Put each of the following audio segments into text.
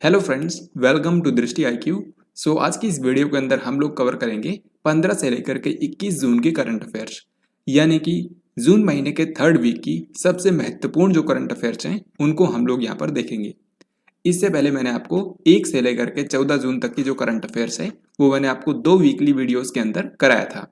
Hello friends, welcome to दृष्टि IQ। आज की इस वीडियो के अंदर हम लोग कवर करेंगे 15 से लेकर के 21 जून के करंट अफेयर्स, यानी कि जून महीने के थर्ड वीक की सबसे महत्वपूर्ण जो करंट अफेयर्स हैं उनको हम लोग यहाँ पर देखेंगे। इससे पहले मैंने आपको 1 से लेकर के 14 जून तक की जो करंट अफेयर्स है वो मैंने आपको 2 वीकली वीडियोस के अंदर कराया था।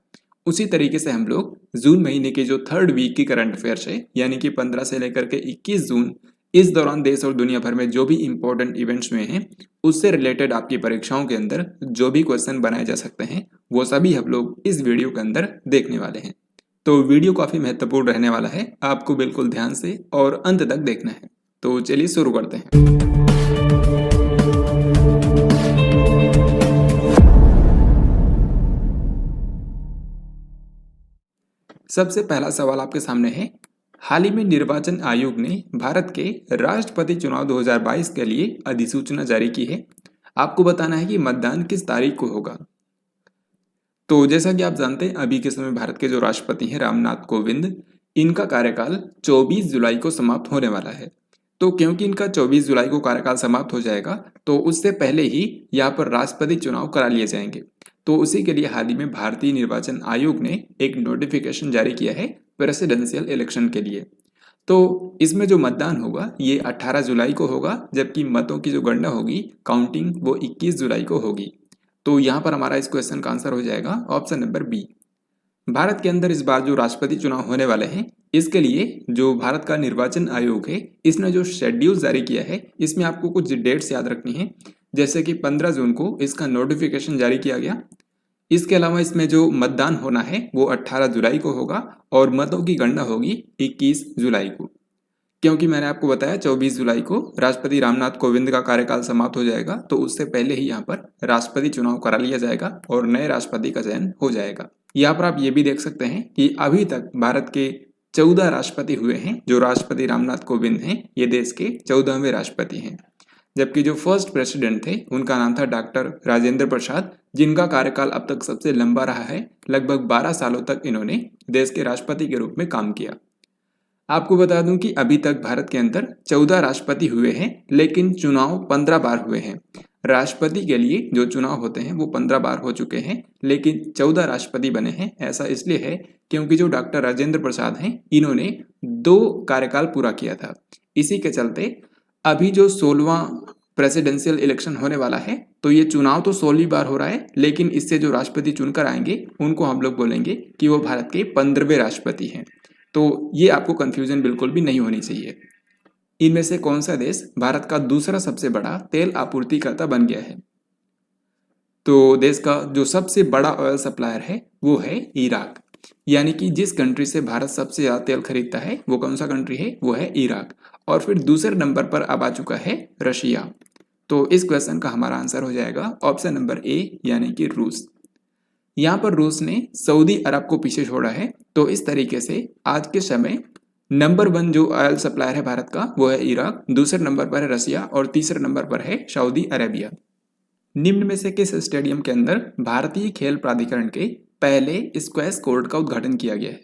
उसी तरीके से हम लोग जून महीने के जो थर्ड वीक की करंट अफेयर्स है यानी कि 15 से लेकर के 21 जून, इस दौरान देश और दुनिया भर में जो भी इंपॉर्टेंट इवेंट्स हुए हैं उससे रिलेटेड आपकी परीक्षाओं के अंदर जो भी क्वेश्चन बनाए जा सकते हैं वो सभी हम लोग इस वीडियो के अंदर देखने वाले हैं। तो वीडियो काफी महत्वपूर्ण रहने वाला है, आपको बिल्कुल ध्यान से और अंत तक देखना है। तो चलिए शुरू करते हैं। सबसे पहला सवाल आपके सामने है, हाल ही में निर्वाचन आयोग ने भारत के राष्ट्रपति चुनाव 2022 के लिए अधिसूचना जारी की है। आपको बताना है कि मतदान किस तारीख को होगा। तो जैसा कि आप जानते हैं अभी के समय भारत के जो राष्ट्रपति हैं रामनाथ कोविंद, इनका कार्यकाल 24 जुलाई को समाप्त होने वाला है। तो क्योंकि इनका 24 जुलाई को कार्यकाल समाप्त हो जाएगा तो उससे पहले ही यहाँ पर राष्ट्रपति चुनाव करा लिए जाएंगे। तो उसी के लिए हाल ही में भारतीय निर्वाचन आयोग ने एक नोटिफिकेशन जारी किया है प्रेसिडेंशियल इलेक्शन के लिए। तो इसमें जो मतदान होगा ये 18 जुलाई को होगा, जबकि मतों की जो गणना होगी काउंटिंग वो 21 जुलाई को होगी। तो यहाँ पर हमारा इस क्वेश्चन का आंसर हो जाएगा ऑप्शन नंबर बी। भारत के अंदर इस बार जो राष्ट्रपति चुनाव होने वाले हैं इसके लिए जो भारत का निर्वाचन आयोग है इसने जो शेड्यूल जारी किया है इसमें आपको कुछ डेट्स याद रखनी है। जैसे कि 15 जून को इसका नोटिफिकेशन जारी किया गया। इसके अलावा इसमें जो मतदान होना है वो 18 जुलाई को होगा और मतों की गणना होगी 21 जुलाई को। क्योंकि मैंने आपको बताया 24 जुलाई को राष्ट्रपति रामनाथ कोविंद का कार्यकाल समाप्त हो जाएगा तो उससे पहले ही यहाँ पर राष्ट्रपति चुनाव करा लिया जाएगा और नए राष्ट्रपति का चयन हो जाएगा। यहाँ पर आप ये भी देख सकते हैं कि अभी तक भारत के 14 राष्ट्रपति हुए हैं। जो राष्ट्रपति रामनाथ कोविंद हैं ये देश के 14वें राष्ट्रपति हैं, जबकि जो फर्स्ट प्रेसिडेंट थे उनका नाम था डॉक्टर राजेंद्र प्रसाद, जिनका कार्यकाल अब तक सबसे लंबा रहा है। लगभग 12 सालों तक इन्होंने देश के राष्ट्रपति के रूप में काम किया। आपको बता दूं कि अभी तक भारत के अंदर 14 राष्ट्रपति हुए हैं, लेकिन चुनाव 15 बार हुए हैं। राष्ट्रपति के लिए जो चुनाव होते हैं वो 15 बार हो चुके हैं, लेकिन 14 राष्ट्रपति बने हैं। ऐसा इसलिए है क्योंकि जो डॉक्टर राजेंद्र प्रसाद हैं इन्होंने 2 कार्यकाल पूरा किया था। इसी के चलते अभी जो 16वां प्रेसिडेंशियल इलेक्शन होने वाला है तो ये चुनाव तो 16वीं बार हो रहा है, लेकिन इससे जो राष्ट्रपति चुनकर आएंगे उनको हम लोग बोलेंगे कि वो भारत के 15वें राष्ट्रपति हैं। तो ये आपको कंफ्यूजन बिल्कुल भी नहीं होनी चाहिए। इनमें से कौन सा देश भारत का दूसरा सबसे बड़ा तेल आपूर्तिकर्ता बन गया है? तो देश का जो सबसे बड़ा ऑयल सप्लायर है वो है इराक। यानी कि जिस कंट्री से भारत सबसे ज्यादा तेल खरीदता है वो कौन सा कंट्री है? वो है इराक। और फिर दूसरे नंबर पर अब आ चुका है रशिया। तो इस क्वेश्चन का हमारा आंसर हो जाएगा ऑप्शन नंबर ए यानी कि रूस। यहाँ पर रूस ने सऊदी अरब को पीछे छोड़ा है। तो इस तरीके से आज के समय नंबर 1 जो ऑयल सप्लायर है भारत का वो है इराक, दूसरे नंबर पर है रशिया और तीसरे नंबर पर है सऊदी अरेबिया। निम्न में से किस स्टेडियम के अंदर भारतीय खेल प्राधिकरण के पहले स्क्वैश कोर्ट का उद्घाटन किया गया है?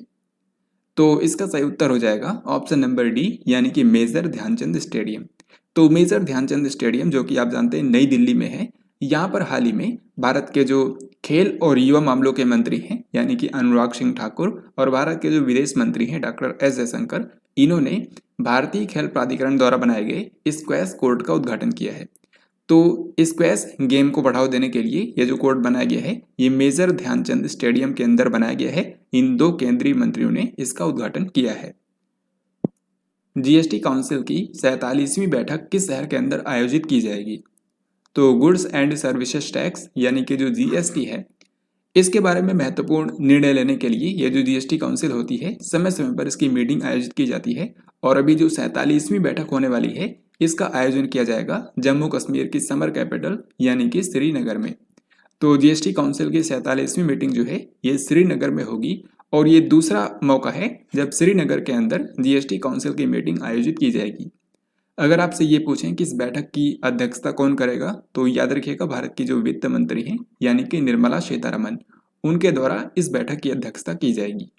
तो इसका सही उत्तर हो जाएगा ऑप्शन नंबर डी यानी कि मेजर ध्यानचंद स्टेडियम। तो मेजर ध्यानचंद स्टेडियम जो कि आप जानते हैं नई दिल्ली में है। यहाँ पर हाल ही में भारत के जो खेल और युवा मामलों के मंत्री हैं यानी कि अनुराग सिंह ठाकुर और भारत के जो विदेश मंत्री हैं डॉक्टर एस जयशंकर, इन्होंने भारतीय खेल प्राधिकरण द्वारा बनाए गए स्क्वैश कोर्ट का उद्घाटन किया है। तो स्क्वैश गेम को बढ़ावा देने के लिए ये जो कोर्ट बनाया गया है ये मेजर ध्यानचंद स्टेडियम के अंदर बनाया गया है। इन 2 केंद्रीय मंत्रियों ने इसका उद्घाटन किया है। जीएसटी काउंसिल की 47वीं बैठक किस शहर के अंदर आयोजित की जाएगी? तो गुड्स एंड सर्विसेज टैक्स यानी कि जो जीएसटी है इसके बारे में महत्वपूर्ण निर्णय लेने के लिए ये जो जीएसटी काउंसिल होती है समय समय पर इसकी मीटिंग आयोजित की जाती है। और अभी जो 47वीं बैठक होने वाली है इसका आयोजन किया जाएगा जम्मू कश्मीर की समर कैपिटल यानी कि श्रीनगर में। तो जीएसटी काउंसिल की 47वीं मीटिंग जो है ये श्रीनगर में होगी और ये दूसरा मौका है जब श्रीनगर के अंदर जीएसटी काउंसिल की मीटिंग आयोजित की जाएगी। अगर आपसे ये पूछें कि इस बैठक की अध्यक्षता कौन करेगा तो याद रखिएगा भारत की जो वित्त मंत्री हैं यानी कि निर्मला सीतारमण, उनके द्वारा इस बैठक की अध्यक्षता की जाएगी।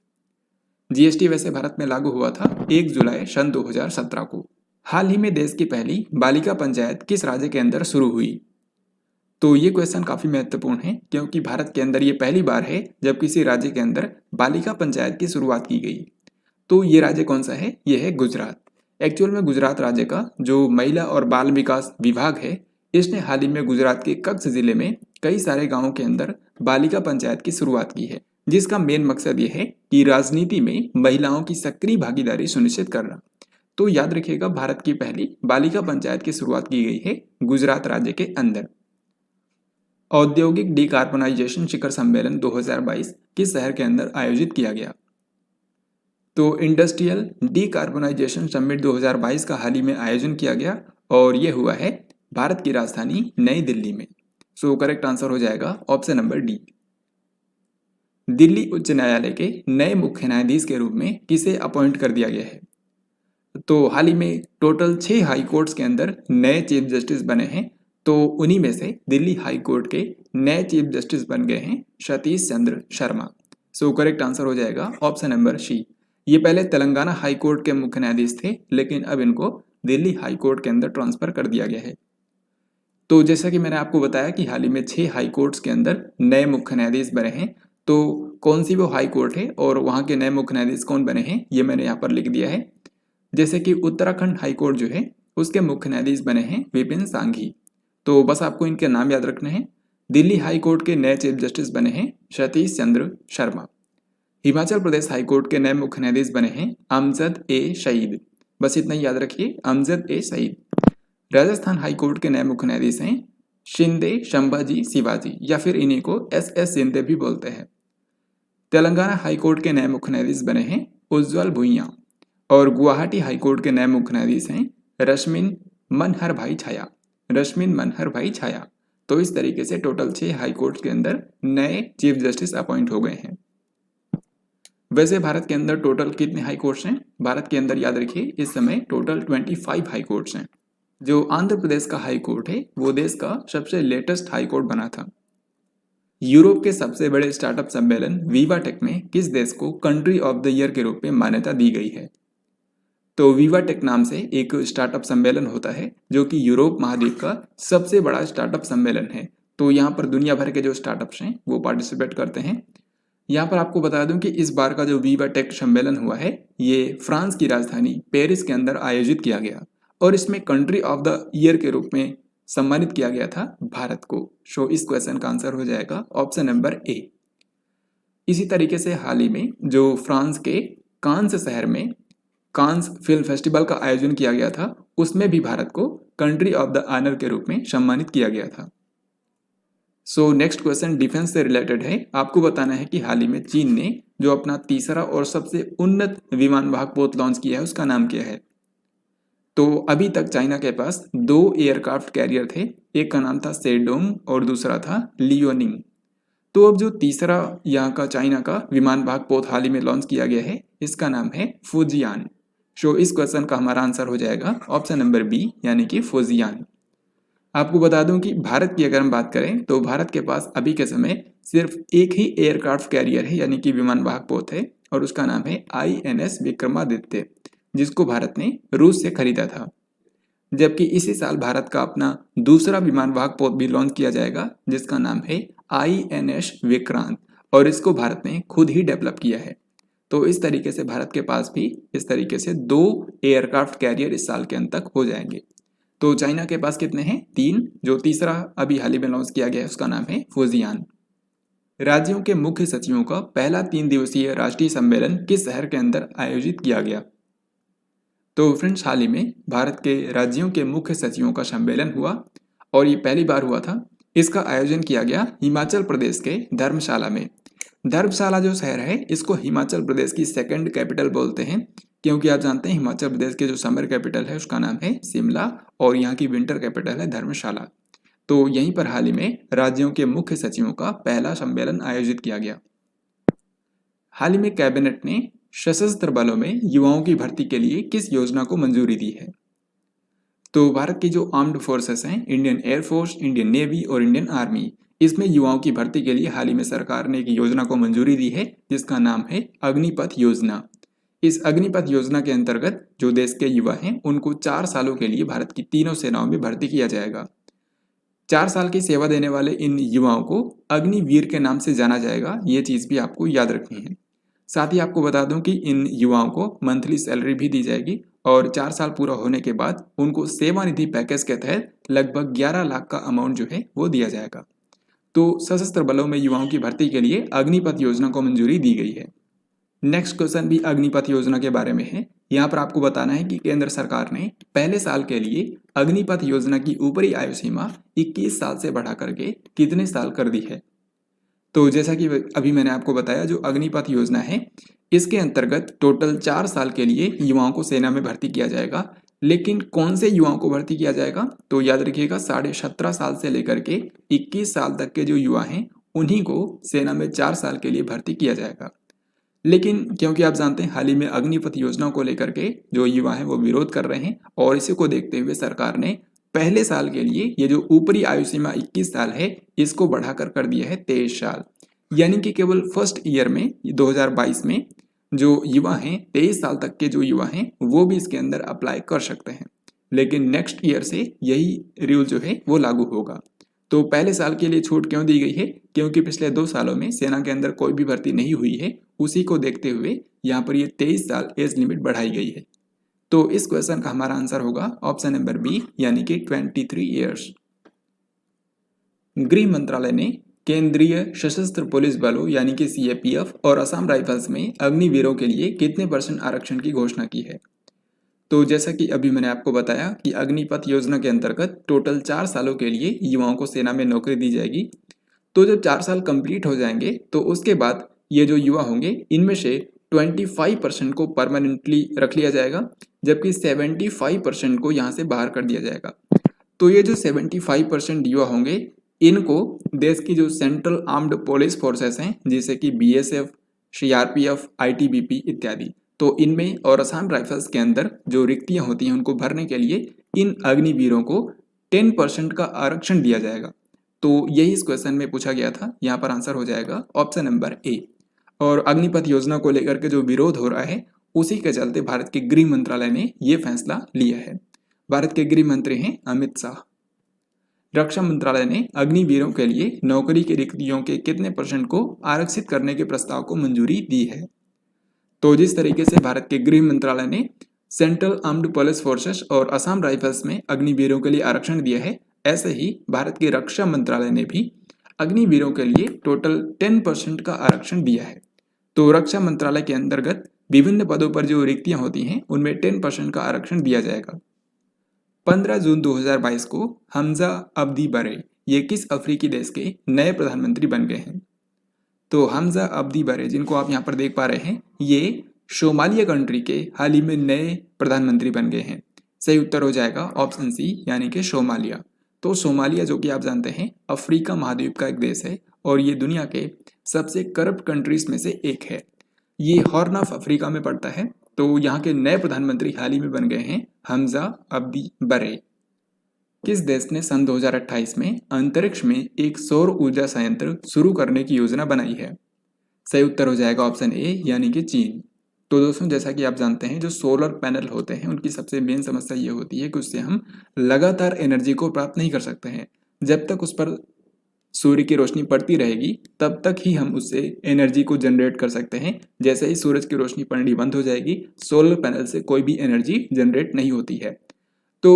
जीएसटी वैसे भारत में लागू हुआ था 1 जुलाई सन 2017 को। हाल ही में देश की पहली बालिका पंचायत किस राज्य के अंदर शुरू हुई? तो ये क्वेश्चन काफ़ी महत्वपूर्ण है क्योंकि भारत के अंदर ये पहली बार है जब किसी राज्य के अंदर बालिका पंचायत की शुरुआत की गई। तो ये राज्य कौन सा है? ये है गुजरात। एक्चुअल में गुजरात राज्य का जो महिला और बाल विकास विभाग है, इसने हाल ही में गुजरात के कच्छ जिले में कई सारे गांवों के अंदर बालिका पंचायत की शुरुआत की है, जिसका मेन मकसद ये है कि राजनीति में महिलाओं की सक्रिय भागीदारी सुनिश्चित करना। तो याद रखिएगा, भारत की पहली बालिका पंचायत की शुरुआत की गई है गुजरात राज्य के अंदर। औद्योगिक डिकार्बोनाइजेशन शिखर सम्मेलन 2022 किस शहर के अंदर आयोजित किया गया? तो इंडस्ट्रियल डिकार्बोनाइजेशन समिट 2022 का हाल ही में आयोजन किया गया और यह हुआ है भारत की राजधानी नई दिल्ली में। सो करेक्ट आंसर हो जाएगा ऑप्शन नंबर डी। दिल्ली उच्च न्यायालय के नए मुख्य न्यायाधीश के रूप में किसे अपॉइंट कर दिया गया है? तो हाल ही में टोटल 6 हाई कोर्ट्स के अंदर नए चीफ जस्टिस बने हैं। तो उन्हीं में से दिल्ली हाई कोर्ट के नए चीफ जस्टिस बन गए हैं Satish Chandra Sharma. So correct answer हो जाएगा ऑप्शन नंबर सी। ये पहले तेलंगाना हाई कोर्ट के मुख्य न्यायाधीश थे, लेकिन अब इनको दिल्ली हाई कोर्ट के अंदर ट्रांसफर कर दिया गया है। तो जैसा कि मैंने आपको बताया कि हाल ही में 6 हाई कोर्ट्स के अंदर नए मुख्य न्यायाधीश बने हैं। तो कौन सी वो हाई कोर्ट है और वहाँ के नए मुख्य न्यायाधीश कौन बने हैं, ये मैंने यहाँ पर लिख दिया है। जैसे कि उत्तराखंड हाई कोर्ट जो है उसके मुख्य न्यायाधीश बने हैं विपिन सांघी। तो बस आपको इनके नाम याद रखने हैं। दिल्ली हाई कोर्ट के नए चीफ जस्टिस बने हैं सतीश चंद्र शर्मा। हिमाचल प्रदेश हाई कोर्ट के नए मुख्य न्यायाधीश बने हैं अमजद ए सईद। बस इतना ही याद रखिए, अमजद ए सईद। राजस्थान हाई कोर्ट के नए मुख्य न्यायाधीश हैं शिंदे संभाजी शिवाजी, या फिर इन्हीं को एस शिंदे भी बोलते हैं। तेलंगाना हाई कोर्ट के नए मुख्य न्यायाधीश बने हैं उज्ज्वल भुइयां और गुवाहाटी हाई कोर्ट के नए मुख्य न्यायाधीश हैं रश्मिन मनहर भाई छाया। रश्मिन मनहर भाई छाया। तो इस तरीके से टोटल 6 हाई कोर्ट के अंदर नए चीफ जस्टिस अपॉइंट हो गए हैं। वैसे भारत के अंदर टोटल कितने हाई कोर्ट्स हैं? भारत के अंदर याद रखिए इस समय टोटल 25 हाई कोर्ट्स हैं। जो आंध्र प्रदेश का हाई कोर्ट है वो देश का सबसे लेटेस्ट हाई कोर्ट बना था। यूरोप के सबसे बड़े स्टार्टअप सम्मेलन वीवाटेक में किस देश को कंट्री ऑफ द ईयर के रूप में मान्यता दी गई है? तो वीवाटेक नाम से एक स्टार्टअप सम्मेलन होता है जो कि यूरोप महाद्वीप का सबसे बड़ा स्टार्टअप सम्मेलन है। तो यहाँ पर दुनिया भर के जो स्टार्टअप्स हैं वो पार्टिसिपेट करते हैं। यहाँ पर आपको बता दूं कि इस बार का जो वीवाटेक सम्मेलन हुआ है ये फ्रांस की राजधानी पेरिस के अंदर आयोजित किया गया और इसमें कंट्री ऑफ द ईयर के रूप में सम्मानित किया गया था भारत को। सो इस क्वेश्चन का आंसर हो जाएगा ऑप्शन नंबर ए। इसी तरीके से हाल ही में जो फ्रांस के कांस शहर में कांस फिल्म फेस्टिवल का आयोजन किया गया था उसमें भी भारत को कंट्री ऑफ द ऑनर के रूप में सम्मानित किया गया था। सो नेक्स्ट क्वेश्चन डिफेंस से रिलेटेड है। आपको बताना है कि हाल ही में चीन ने जो अपना तीसरा और सबसे उन्नत विमान वाहक पोत लॉन्च किया है उसका नाम क्या है? तो अभी तक चाइना के पास 2 एयरक्राफ्ट कैरियर थे, एक का नाम था सेडोंग और दूसरा था लियोनिंग। तो अब जो तीसरा यहाँ का चाइना का विमान वाहक पोत हाल ही में लॉन्च किया गया है इसका नाम है फुजियान। सो इस क्वेश्चन का हमारा आंसर हो जाएगा ऑप्शन नंबर बी, यानी कि फुजियान। आपको बता दूं कि भारत की अगर हम बात करें तो भारत के पास अभी के समय सिर्फ एक ही एयरक्राफ्ट कैरियर है, यानी कि विमान वाहक पोत है, और उसका नाम है INS विक्रमादित्य, जिसको भारत ने रूस से खरीदा था। जबकि इसी साल भारत का अपना दूसरा विमान वाहक पोत भी लॉन्च किया जाएगा जिसका नाम है INS विक्रांत, और इसको भारत ने खुद ही डेवलप किया है। तो इस तरीके से भारत के पास भी इस तरीके से 2 एयरक्राफ्ट कैरियर इस साल के अंत तक हो जाएंगे। तो चाइना के पास कितने हैं? 3। जो तीसरा अभी हाल ही में लॉन्च किया गया है उसका नाम है फुजियान। राज्यों के मुख्य सचिवों का पहला 3 दिवसीय राष्ट्रीय सम्मेलन किस शहर के अंदर आयोजित किया गया? तो फ्रेंड्स, हाल ही में भारत के राज्यों के मुख्य सचिवों का सम्मेलन हुआ और ये पहली बार हुआ था। इसका आयोजन किया गया हिमाचल प्रदेश के धर्मशाला में। धर्मशाला जो शहर है इसको हिमाचल प्रदेश की सेकंड कैपिटल बोलते हैं, क्योंकि आप जानते हैं हिमाचल प्रदेश के जो समर कैपिटल है उसका नाम है शिमला और यहाँ की विंटर कैपिटल है धर्मशाला। तो यहीं पर हाल ही में राज्यों के मुख्य सचिवों का पहला सम्मेलन आयोजित किया गया। हाल ही में कैबिनेट ने सशस्त्र बलों में युवाओं की भर्ती के लिए किस योजना को मंजूरी दी है? तो भारत की जो आर्म्ड फोर्सेस हैं, इंडियन एयरफोर्स, इंडियन नेवी और इंडियन आर्मी, इसमें युवाओं की भर्ती के लिए हाल ही में सरकार ने एक योजना को मंजूरी दी है जिसका नाम है अग्निपथ योजना। इस अग्निपथ योजना के अंतर्गत जो देश के युवा हैं उनको 4 सालों के लिए भारत की तीनों सेनाओं में भर्ती किया जाएगा। 4 साल की सेवा देने वाले इन युवाओं को अग्निवीर के नाम से जाना जाएगा, ये चीज़ भी आपको याद रखनी है। साथ ही आपको बता दूं कि इन युवाओं को मंथली सैलरी भी दी जाएगी और 4 साल पूरा होने के बाद उनको सेवानिधि पैकेज के तहत लगभग 11 लाख का अमाउंट जो है वो दिया जाएगा। तो सशस्त्र बलों में युवाओं की भर्ती के लिए अग्निपथ योजना को मंजूरी दी गई है। नेक्स्ट क्वेश्चन भी अग्निपथ योजना के बारे में है। यहाँ पर आपको बताना है कि केंद्र सरकार ने पहले साल के लिए अग्निपथ योजना की ऊपरी आयु सीमा 21 साल से बढ़ा करके कितने साल कर दी है। तो जैसा कि अभी मैंने आपको बताया, जो अग्निपथ योजना है इसके अंतर्गत टोटल 4 साल के लिए युवाओं को सेना में भर्ती किया जाएगा। लेकिन कौन से युवाओं को भर्ती किया जाएगा, तो याद रखिएगा 17.5 साल से लेकर के 21 साल तक के जो युवा हैं उन्हीं को सेना में 4 साल के लिए भर्ती किया जाएगा। लेकिन क्योंकि आप जानते हैं हाल ही में अग्निपथ योजना को लेकर के जो युवा हैं वो विरोध कर रहे हैं और इसी को देखते हुए सरकार ने पहले साल के लिए ये जो ऊपरी आयु सीमा 21 साल है इसको बढ़ाकर कर दिया है 23 साल। यानी कि केवल फर्स्ट ईयर में 2022 में जो युवा हैं 23 साल तक के जो युवा हैं वो भी इसके अंदर अप्लाई कर सकते हैं। लेकिन नेक्स्ट ईयर से यही रूल जो है वो लागू होगा। तो पहले साल के लिए छूट क्यों दी गई है, क्योंकि पिछले 2 सालों में सेना के अंदर कोई भी भर्ती नहीं हुई है, उसी को देखते हुए यहाँ पर ये 23 साल एज लिमिट बढ़ाई गई है। तो इस क्वेश्चन का हमारा आंसर होगा ऑप्शन नंबर बी यानी कि 23 ईयर्स। गृह मंत्रालय ने केंद्रीय सशस्त्र पुलिस बलों यानी कि CAPF और असम राइफल्स में अग्निवीरों के लिए कितने % आरक्षण की घोषणा की है। तो जैसा कि अभी मैंने आपको बताया कि अग्निपथ योजना के अंतर्गत टोटल 4 सालों के लिए युवाओं को सेना में नौकरी दी जाएगी। तो जब 4 साल कंप्लीट हो जाएंगे तो उसके बाद ये जो युवा होंगे इनमें से 25% को परमानेंटली रख लिया जाएगा, जबकि 75% को यहाँ से बाहर कर दिया जाएगा। तो ये जो 75% युवा होंगे इनको देश की जो सेंट्रल आर्म्ड पुलिस फोर्सेस हैं जैसे कि BSF, CRPF, ITBP इत्यादि, तो इनमें और असम राइफल्स के अंदर जो रिक्तियां होती हैं उनको भरने के लिए इन अग्निवीरों को 10% का आरक्षण दिया जाएगा। तो यही इस क्वेश्चन में पूछा गया था। यहाँ पर आंसर हो जाएगा ऑप्शन नंबर ए। और अग्निपथ योजना को लेकर के जो विरोध हो रहा है उसी के चलते भारत के गृह मंत्रालय ने ये फैसला लिया है। भारत के गृह मंत्री हैं अमित शाह। रक्षा मंत्रालय ने अग्निवीरों के लिए नौकरी की रिक्तियों के कितने % को आरक्षित करने के प्रस्ताव को मंजूरी दी है। तो जिस तरीके से भारत के गृह मंत्रालय ने सेंट्रल आर्म्ड पुलिस फोर्सेस और असम राइफल्स में अग्निवीरों के लिए आरक्षण दिया है, ऐसे ही भारत के रक्षा मंत्रालय ने भी अग्निवीरों के लिए टोटल 10% का आरक्षण दिया है। तो रक्षा मंत्रालय के अंतर्गत विभिन्न पदों पर जो रिक्तियां होती हैं उनमें 10% का आरक्षण दिया जाएगा। 15 जून 2022 को हमजा अब्दी बरे ये किस अफ्रीकी देश के नए प्रधानमंत्री बन गए हैं। तो हमजा अब्दी बरे जिनको आप यहाँ पर देख पा रहे हैं ये सोमालिया कंट्री के हाल ही में नए प्रधानमंत्री बन गए हैं। सही उत्तर हो जाएगा ऑप्शन सी यानी कि सोमालिया। तो सोमालिया जो कि आप जानते हैं अफ्रीका महाद्वीप का एक देश है और ये दुनिया के सबसे करप्ट कंट्रीज में से एक है। ये हॉर्न ऑफ अफ्रीका में पड़ता है। तो यहाँ के नए प्रधानमंत्री हाल ही में बन गए हैं हमजा अब्दी बरे। किस देश ने सन 2028 में अंतरिक्ष में एक सौर ऊर्जा संयंत्र शुरू करने की योजना बनाई है। सही उत्तर हो जाएगा ऑप्शन ए यानी कि चीन। तो दोस्तों जैसा कि आप जानते हैं जो सोलर पैनल होते हैं उनकी सबसे मेन समस्या ये होती है कि उससे हम लगातार एनर्जी को प्राप्त नहीं कर सकते हैं। जब तक उस पर सूर्य की रोशनी पड़ती रहेगी तब तक ही हम उससे एनर्जी को जनरेट कर सकते हैं। जैसे ही सूरज की रोशनी पड़नी बंद हो जाएगी सोलर पैनल से कोई भी एनर्जी जनरेट नहीं होती है। तो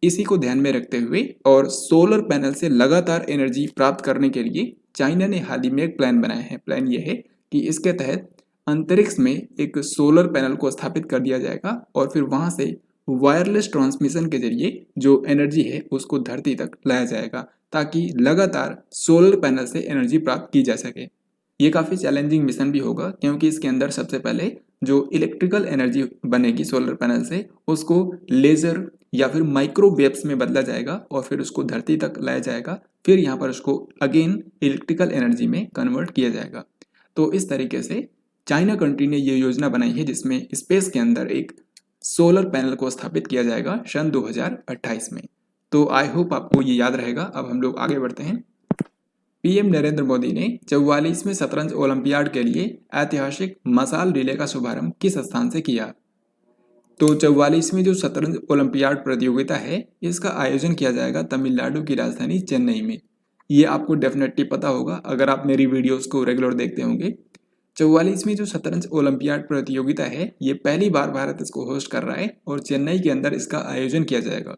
इसी को ध्यान में रखते हुए और सोलर पैनल से लगातार एनर्जी प्राप्त करने के लिए चाइना ने हाल ही में एक प्लान बनाया है। प्लान ये है कि इसके तहत अंतरिक्ष में एक सोलर पैनल को स्थापित कर दिया जाएगा और फिर वहां से वायरलेस ट्रांसमिशन के जरिए जो एनर्जी है उसको धरती तक लाया जाएगा ताकि लगातार सोलर पैनल से एनर्जी प्राप्त की जा सके। ये काफ़ी चैलेंजिंग मिशन भी होगा क्योंकि इसके अंदर सबसे पहले जो इलेक्ट्रिकल एनर्जी बनेगी सोलर पैनल से उसको लेज़र या फिर माइक्रोवेव्स में बदला जाएगा और फिर उसको धरती तक लाया जाएगा। फिर यहाँ पर उसको अगेन इलेक्ट्रिकल एनर्जी में कन्वर्ट किया जाएगा। तो इस तरीके से चाइना कंट्री ने ये योजना बनाई है जिसमें स्पेस के अंदर एक सोलर पैनल को स्थापित किया जाएगा सन 2028 में। तो आई होप आपको ये याद रहेगा। अब हम लोग आगे बढ़ते हैं। पीएम नरेंद्र मोदी ने 44वें शतरंज ओलंपियाड के लिए ऐतिहासिक मशाल रिले का शुभारंभ किस स्थान से किया? तो 44वीं जो शतरंज ओलंपियाड प्रतियोगिता है, इसका आयोजन किया जाएगा तमिलनाडु की राजधानी चेन्नई में। ये आपको डेफिनेटली पता होगा अगर आप मेरी वीडियोस को रेगुलर देखते होंगे। 44वीं जो शतरंज ओलंपियाड प्रतियोगिता है, ये पहली बार भारत इसको होस्ट कर रहा है और चेन्नई के अंदर इसका आयोजन किया जाएगा।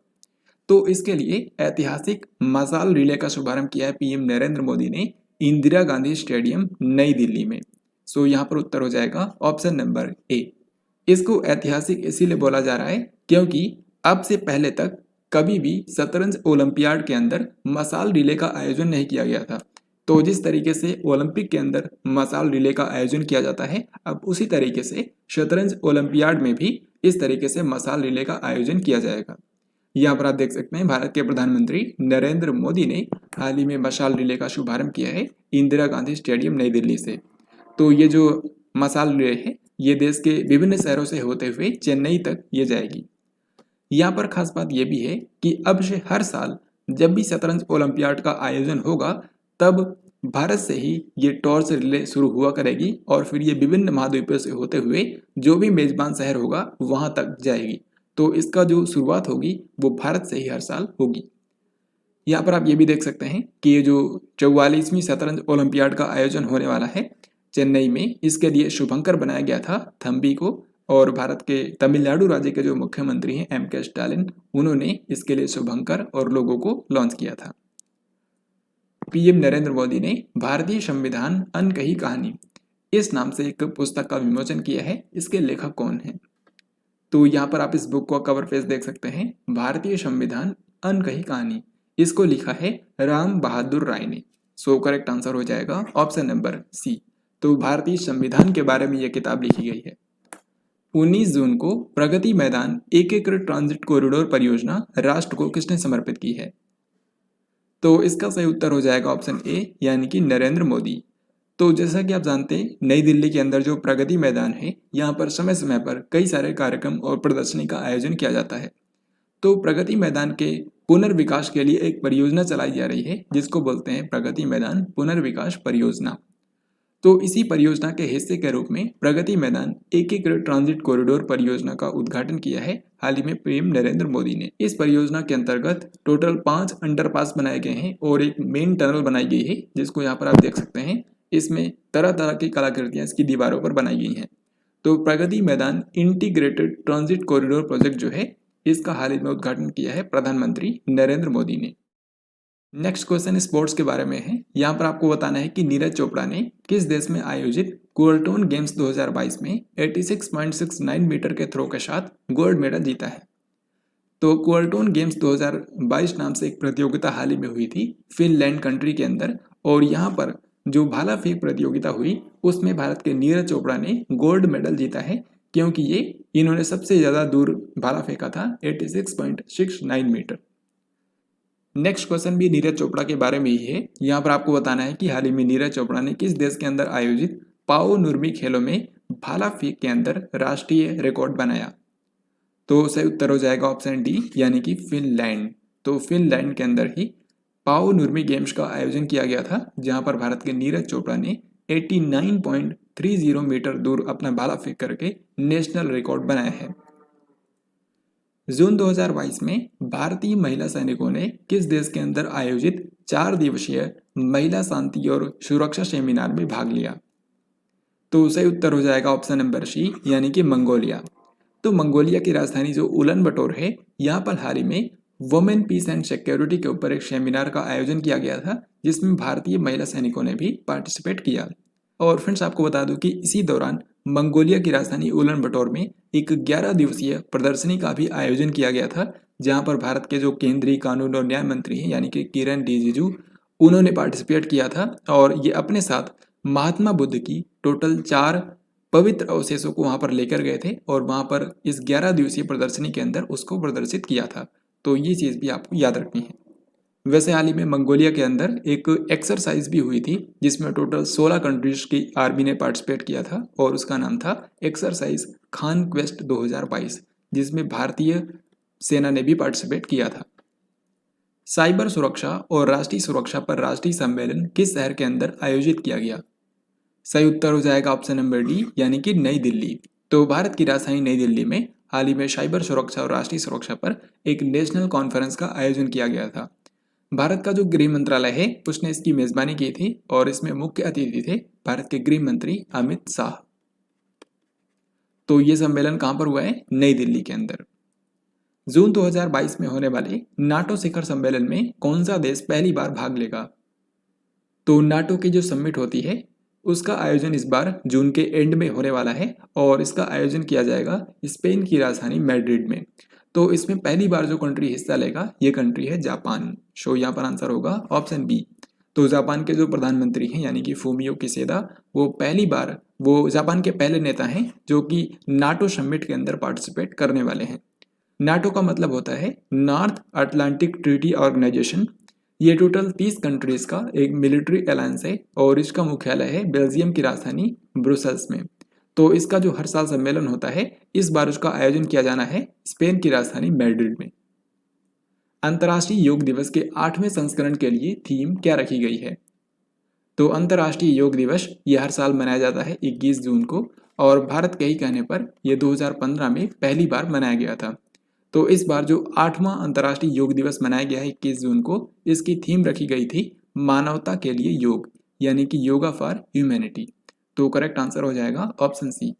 तो इसके लिए ऐतिहासिक मशाल रिले का शुभारंभ किया है पीएम नरेंद्र मोदी ने इंदिरा गांधी स्टेडियम नई दिल्ली में। सो यहाँ पर उत्तर हो जाएगा ऑप्शन नंबर ए। इसको ऐतिहासिक इसीलिए बोला जा रहा है क्योंकि अब से पहले तक कभी भी शतरंज ओलंपियाड के अंदर मशाल रिले का आयोजन नहीं किया गया था। तो जिस तरीके से ओलंपिक के अंदर मशाल रिले का आयोजन किया जाता है, अब उसी तरीके से शतरंज ओलंपियाड में भी इस तरीके से मशाल रिले का आयोजन किया जाएगा। यहाँ पर आप देख सकते हैं भारत के प्रधानमंत्री नरेंद्र मोदी ने हाल ही में मशाल रिले का शुभारंभ किया है इंदिरा गांधी स्टेडियम नई दिल्ली से। तो ये जो मशाल रिले है, ये देश के विभिन्न शहरों से होते हुए चेन्नई तक ये जाएगी। यहाँ पर खास बात यह भी है कि अब से हर साल जब भी शतरंज ओलंपियाड का आयोजन होगा, तब भारत से ही ये टॉर्च रिले शुरू हुआ करेगी और फिर ये विभिन्न महाद्वीपों से होते हुए जो भी मेजबान शहर होगा वहां तक जाएगी। तो इसका जो शुरुआत होगी वो भारत से ही हर साल होगी। यहाँ पर आप ये भी देख सकते हैं कि ये जो 44वीं शतरंज ओलंपियाड का आयोजन होने वाला है चेन्नई में, इसके लिए शुभंकर बनाया गया था थम्बी को, और भारत के तमिलनाडु राज्य के जो मुख्यमंत्री हैं एम.के. स्टालिन, उन्होंने इसके लिए शुभंकर और लोगों को लॉन्च किया था। पीएम नरेंद्र मोदी ने भारतीय संविधान अनकही कहानी इस नाम से एक पुस्तक का विमोचन किया है। इसके लेखक कौन हैं? तो यहाँ पर आप इस बुक का कवर पेज देख सकते हैं, भारतीय संविधान अनकही कहानी। इसको लिखा है राम बहादुर राय ने। सो करेक्ट आंसर हो जाएगा ऑप्शन नंबर सी। तो भारतीय संविधान के बारे में यह किताब लिखी गई है। 19 जून को प्रगति मैदान एकीकृत ट्रांजिट कॉरिडोर परियोजना राष्ट्र को किसने समर्पित की है? तो इसका सही उत्तर हो जाएगा ऑप्शन ए, यानी कि नरेंद्र मोदी। तो जैसा कि आप जानते हैं, नई दिल्ली के अंदर जो प्रगति मैदान है, यहाँ पर समय समय पर कई सारे कार्यक्रम और प्रदर्शनी का आयोजन किया जाता है। तो प्रगति मैदान के पुनर्विकास के लिए एक परियोजना चलाई जा रही है जिसको बोलते हैं प्रगति मैदान पुनर्विकास परियोजना। तो इसी परियोजना के हिस्से के रूप में प्रगति मैदान एकीकृत ट्रांजिट कॉरिडोर परियोजना का उद्घाटन किया है हाल ही में पीएम नरेंद्र मोदी ने। इस परियोजना के अंतर्गत टोटल 5 अंडरपास बनाए गए हैं और एक मेन टनल बनाई गई है, जिसको यहाँ पर आप देख सकते हैं। इसमें तरह तरह की कलाकृतियां इसकी दीवारों पर बनाई गई हैं। तो Pragati Maidan integrated transit corridor project जो है, इसका हाल ही में उद्घाटन किया है प्रधानमंत्री नरेंद्र मोदी ने। नेक्स्ट क्वेश्चन स्पोर्ट्स के बारे में है। यहाँ पर आपको बताना है कि नीरज चोपड़ा ने किस देश में आयोजित कुओर्टोन गेम्स 2022 में 86.69 मीटर के थ्रो के साथ गोल्ड मेडल जीता है? तो कुओर्टोन गेम्स 2022 नाम से एक प्रतियोगिता हाल ही में हुई थी फिनलैंड कंट्री के अंदर, और यहाँ पर जो भाला फेंक प्रतियोगिता हुई उसमें भारत के नीरज चोपड़ा ने गोल्ड मेडल जीता है, क्योंकि इन्होंने सबसे ज़्यादा दूर भाला फेंका था 86.69 मीटर। नेक्स्ट क्वेश्चन भी नीरज चोपड़ा के बारे में ही है। यहाँ पर आपको बताना है कि हाल ही में नीरज चोपड़ा ने किस देश के अंदर आयोजित पाओ नुर्मी खेलों में भाला फेंक के अंदर राष्ट्रीय रिकॉर्ड बनाया? तो सही उत्तर हो जाएगा ऑप्शन डी, यानी कि फिनलैंड। तो फिनलैंड के अंदर ही पाओ नुर्मी गेम्स का आयोजन किया गया था, जहां पर भारत के नीरज चोपड़ा ने 89.30 मीटर दूर अपना भाला फेंक करके नेशनल रिकॉर्ड बनाया है। जून 2022 में भारतीय महिला सैनिकों ने किस देश के अंदर आयोजित 4 दिवसीय महिला शांति और सुरक्षा सेमिनार में भाग लिया? तो सही उत्तर हो जाएगा ऑप्शन नंबर सी, यानी कि मंगोलिया। तो मंगोलिया की राजधानी जो उलन बटोर है, यहाँ पर हाल ही में वुमेन पीस एंड सिक्योरिटी के ऊपर एक सेमिनार का आयोजन किया गया था, जिसमें भारतीय महिला सैनिकों ने भी पार्टिसिपेट किया। और फ्रेंड्स, आपको बता दूं कि इसी दौरान मंगोलिया की राजधानी उलन बटोर में एक 11 दिवसीय प्रदर्शनी का भी आयोजन किया गया था, जहां पर भारत के जो केंद्रीय कानून और न्याय मंत्री हैं, यानी कि किरण रिजिजू, उन्होंने पार्टिसिपेट किया था। और ये अपने साथ महात्मा बुद्ध की टोटल 4 पवित्र अवशेषों को वहां पर लेकर गए थे और वहां पर इस 11 दिवसीय प्रदर्शनी के अंदर उसको प्रदर्शित किया था। तो ये चीज़ भी आपको याद रखनी है। वैसे हाल ही में मंगोलिया के अंदर एक एक्सरसाइज भी हुई थी, जिसमें टोटल 16 कंट्रीज की आर्मी ने पार्टिसिपेट किया था, और उसका नाम था एक्सरसाइज खान क्वेस्ट 2022, जिसमें भारतीय सेना ने भी पार्टिसिपेट किया था। साइबर सुरक्षा और राष्ट्रीय सुरक्षा पर राष्ट्रीय सम्मेलन किस शहर के अंदर आयोजित किया गया? सही उत्तर हो जाएगा ऑप्शन नंबर डी, यानी कि नई दिल्ली। तो भारत की राजधानी नई दिल्ली में हाल ही में साइबर सुरक्षा और राष्ट्रीय सुरक्षा पर एक नेशनल कॉन्फ्रेंस का आयोजन किया गया था। भारत का जो गृह मंत्रालय है उसने इसकी मेजबानी की थी और इसमें मुख्य अतिथि थे भारत के गृह मंत्री अमित शाह। तो ये सम्मेलन कहां पर हुआ है? नई दिल्ली के अंदर। जून 2022 में होने वाले नाटो शिखर सम्मेलन में कौन सा देश पहली बार भाग लेगा? तो नाटो की जो समिट होती है उसका आयोजन इस बार जून के एंड में होने वाला है और इसका आयोजन किया जाएगा स्पेन की राजधानी मैड्रिड में। तो इसमें पहली बार जो कंट्री हिस्सा लेगा ये कंट्री है जापान। सो यहाँ पर आंसर होगा ऑप्शन बी। तो जापान के जो प्रधानमंत्री हैं यानी कि फूमियो किसेदा, वो पहली बार वो जापान के पहले नेता हैं जो कि नाटो समिट के अंदर पार्टिसिपेट करने वाले हैं। नाटो का मतलब होता है नॉर्थ अटलांटिक ट्रीटी ऑर्गेनाइजेशन। ये टोटल 30 कंट्रीज का एक मिलिट्री अलायंस है और इसका मुख्यालय है बेल्जियम की राजधानी ब्रुसेल्स में। तो इसका जो हर साल सम्मेलन होता है इस बार उसका आयोजन किया जाना है स्पेन की राजधानी मैड्रिड में। अंतर्राष्ट्रीय योग दिवस के 8वें संस्करण के लिए थीम क्या रखी गई है? तो अंतर्राष्ट्रीय योग दिवस ये हर साल मनाया जाता है 21 जून को और भारत के ही कहने पर यह 2015 में पहली बार मनाया गया था। तो इस बार जो 8वां अंतर्राष्ट्रीय योग दिवस मनाया गया है 21 जून को, इसकी थीम रखी गई थी मानवता के लिए योग, यानी कि योगा फॉर ह्यूमैनिटी। तो करेक्ट आंसर हो जाएगा ऑप्शन सी।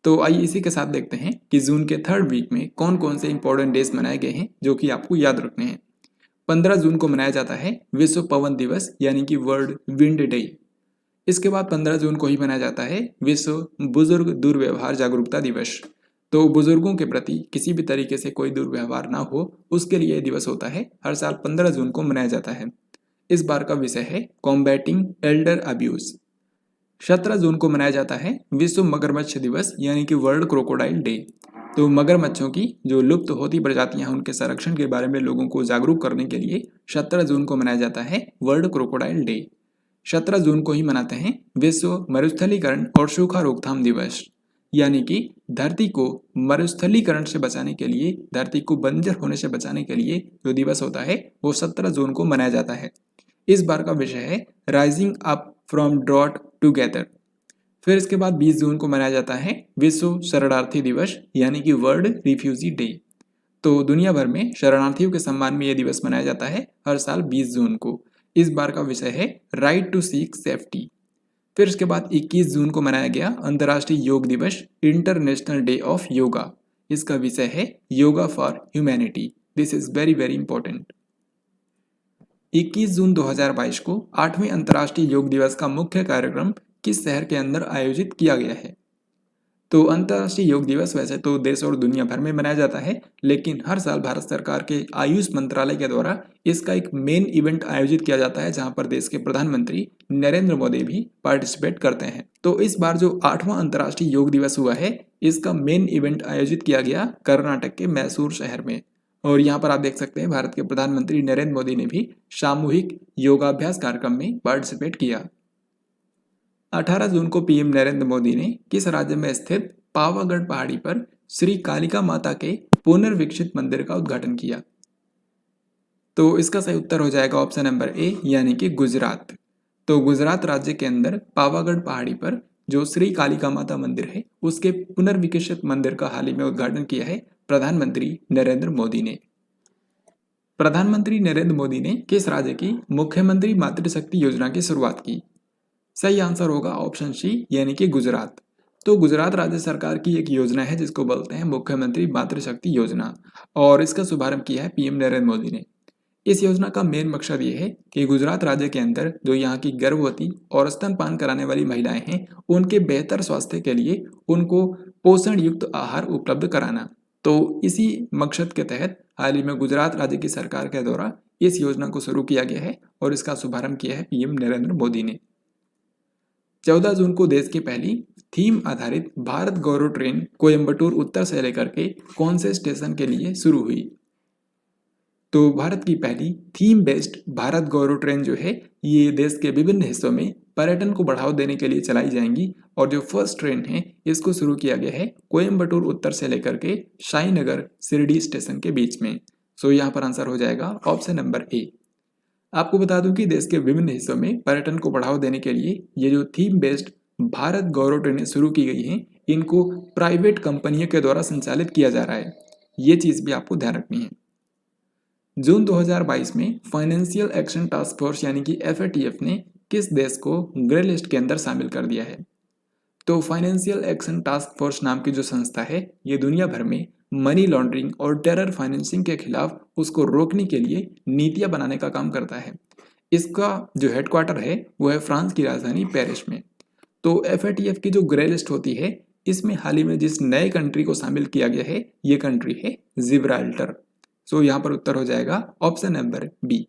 तो आइए इसी के साथ देखते हैं कि जून के 3rd वीक में कौन कौन से इंपॉर्टेंट डेज मनाए गए हैं जो कि आपको याद रखने हैं। 15 जून को मनाया जाता है विश्व पवन दिवस यानी कि वर्ल्ड विंड डे। इसके बाद 15 जून को ही मनाया जाता है विश्व बुजुर्ग दुर्व्यवहार जागरूकता दिवस। तो बुजुर्गों के प्रति किसी भी तरीके से कोई दुर्व्यवहार ना हो उसके लिए यह दिवस होता है, हर साल 15 जून को मनाया जाता है। इस बार का विषय है कॉम्बैटिंग एल्डर अब्यूज। 17 जून को मनाया जाता है विश्व मगरमच्छ दिवस यानी कि वर्ल्ड क्रोकोडाइल डे। तो मगरमच्छों की जो लुप्त होती प्रजातियां हैं उनके संरक्षण के बारे में लोगों को जागरूक करने के लिए 17 जून को मनाया जाता है वर्ल्ड क्रोकोडाइल डे। 17 जून को ही मनाते हैं विश्व मरुस्थलीकरण और सूखा रोकथाम दिवस, यानी कि धरती को मरुस्थलीकरण से बचाने के लिए, धरती को बंजर होने से बचाने के लिए जो दिवस होता है वो 17 जून को मनाया जाता है। इस बार का विषय है rising up from drought together. फिर इसके बाद 20 जून को मनाया जाता है विश्व शरणार्थी दिवस यानी कि वर्ल्ड रिफ्यूजी डे। तो दुनिया भर में शरणार्थियों के सम्मान में यह दिवस मनाया जाता है हर साल 20 जून को। इस बार का विषय है राइट टू सीक सेफ्टी। फिर इसके बाद 21 जून को मनाया गया अंतर्राष्ट्रीय योग दिवस इंटरनेशनल डे ऑफ योगा। इसका विषय है yoga for humanity. This is very very important. 21 जून 2022 को 8वें अंतर्राष्ट्रीय योग दिवस का मुख्य कार्यक्रम किस शहर के अंदर आयोजित किया गया है? तो अंतर्राष्ट्रीय योग दिवस वैसे तो देश और दुनिया भर में मनाया जाता है, लेकिन हर साल भारत सरकार के आयुष मंत्रालय के द्वारा इसका एक मेन इवेंट आयोजित किया जाता है जहां पर देश के प्रधानमंत्री नरेंद्र मोदी भी पार्टिसिपेट करते हैं। तो इस बार जो 8वां अंतर्राष्ट्रीय योग दिवस हुआ है इसका मेन इवेंट आयोजित किया गया कर्नाटक के मैसूर शहर में। और यहाँ पर आप देख सकते हैं भारत के प्रधानमंत्री नरेंद्र मोदी ने भी सामूहिक योगाभ्यास कार्यक्रम में पार्टिसिपेट किया। 18 जून को पीएम नरेंद्र मोदी ने किस राज्य में स्थित पावागढ़ पहाड़ी पर श्री कालिका माता के पुनर्विकसित मंदिर का उद्घाटन किया? तो इसका सही उत्तर हो जाएगा ऑप्शन नंबर ए यानी कि गुजरात। तो गुजरात राज्य के अंदर पावागढ़ पहाड़ी पर जो श्री कालिका माता मंदिर है उसके पुनर्विकसित मंदिर का हाल ही में उद्घाटन किया है प्रधानमंत्री नरेंद्र मोदी ने। प्रधानमंत्री नरेंद्र मोदी ने किस राज्य की मुख्यमंत्री मातृशक्ति योजना की शुरुआत की? सही आंसर होगा ऑप्शन सी यानी कि गुजरात। तो गुजरात राज्य सरकार की एक योजना है जिसको बोलते हैं मुख्यमंत्री मातृशक्ति योजना और इसका शुभारंभ किया है पीएम नरेंद्र मोदी ने। इस योजना का मेन मकसद ये है कि गुजरात राज्य के अंदर जो यहाँ की गर्भवती और स्तनपान कराने वाली महिलाएं हैं उनके बेहतर स्वास्थ्य के लिए उनको पोषण युक्त आहार उपलब्ध कराना। तो इसी मकसद के तहत हाल ही में गुजरात राज्य की सरकार के द्वारा इस योजना को शुरू किया गया है और इसका शुभारंभ किया है पीएम नरेंद्र मोदी ने। 14 जून को देश की पहली थीम आधारित भारत गौरव ट्रेन कोयंबटूर उत्तर से लेकर के कौन से स्टेशन के लिए शुरू हुई? तो भारत की पहली थीम बेस्ड भारत गौरव ट्रेन जो है ये देश के विभिन्न हिस्सों में पर्यटन को बढ़ावा देने के लिए चलाई जाएंगी और जो फर्स्ट ट्रेन है इसको शुरू किया गया है कोयंबटूर उत्तर से लेकर के साईनगर शिरडी स्टेशन के बीच में। सो यहाँ पर आंसर हो जाएगा ऑप्शन नंबर ए। आपको बता दूं कि देश के विभिन्न हिस्सों में पर्यटन को बढ़ावा देने के लिए ये जो थीम बेस्ड भारत गौरव ट्रेनें शुरू की गई हैं, इनको प्राइवेट कंपनियों के द्वारा संचालित किया जा रहा है। ये चीज़ भी आपको ध्यान रखनी है। जून 2022 में फाइनेंशियल एक्शन टास्क फोर्स यानी कि FATF ने किस देश को ग्रे लिस्ट के अंदर शामिल कर दिया है? तो फाइनेंशियल एक्शन टास्क फोर्स नाम की जो संस्था है, ये दुनिया भर में मनी लॉन्ड्रिंग और टेरर फाइनेंसिंग के खिलाफ उसको रोकने के लिए नीतियां बनाने का काम करता है। इसका जो हेडक्वार्टर है वो है फ्रांस की राजधानी पेरिस में। तो FATF की जो ग्रे लिस्ट होती है, इसमें हाल ही में जिस नए कंट्री को शामिल किया गया है, ये कंट्री है जिब्राल्टर। सो यहाँ पर उत्तर हो जाएगा ऑप्शन नंबर बी।